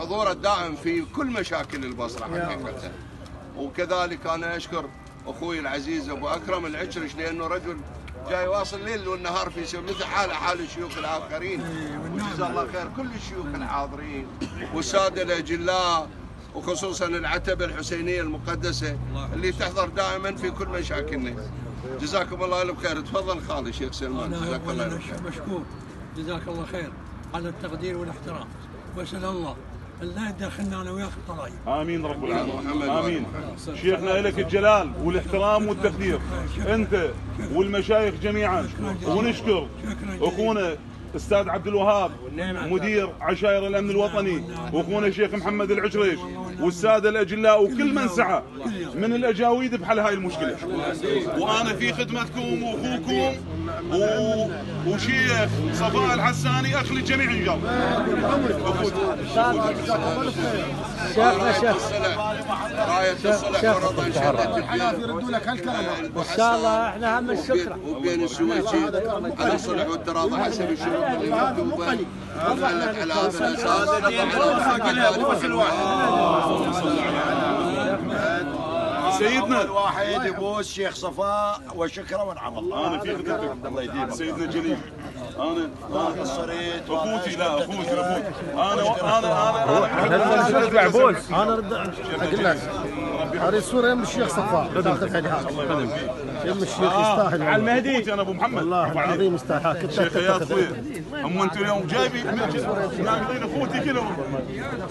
حضوره الدائم في كل مشاكل البصره حقيقه. وكذلك انا اشكر اخوي العزيز ابو اكرم العشرش لانه رجل جاي واصل الليل والنهار في سبيل مثل حال الشيوخ الاخرين، وجزاه الله خير كل الشيوخ الحاضرين والساده الاجلاء، وخصوصا العتبه الحسينيه المقدسه اللي تحضر دائما في كل مشاكلنا. جزاكم الله الف خير. تفضل خالي شيخ سلمان. جزاك الله الف خير. مشكور، جزاك الله خير على التقدير والاحترام، واسال الله ان لا يدخلنا انا وياك الطلايب. امين رب العالمين. امين. شيخنا لك الجلال والاحترام والتقدير انت والمشايخ جميعا، ونشكر اخونا استاذ عبد الوهاب مدير عشائر الامن الوطني، واخونا الشيخ محمد العشريش، والساده الاجلاء وكل من سعى من الاجاويد بحل هاي المشكله. وانا في خدمتكم واخوكم وشيخ صفاء الحساني اخ للجميع ان شاء الله. شيخنا راية الصلح ورضا يردوا لك هالكلام ان شاء الله. احنا هم الشكر وبين السويسي على الصلح والتراضي حسب الشروط المكتوبه، وفعلت على هذا الاساس سيدنا الواحد يبوس شيخ صفاء وشكره ونعم الله. انا في خدمتك الله يديمك سيدنا جليل. انا قصرت اخوتي. لا اخوتي انا بعبوس. انا اقول لك هذه الصوره يم الشيخ صفاء تاخذ عليها. يم الشيخ يستاهل على المهدي. انا ابو محمد والله العظيم يستاهل. شيخ يا اخوي، هم انتم اليوم جايبين اخوتي كلهم.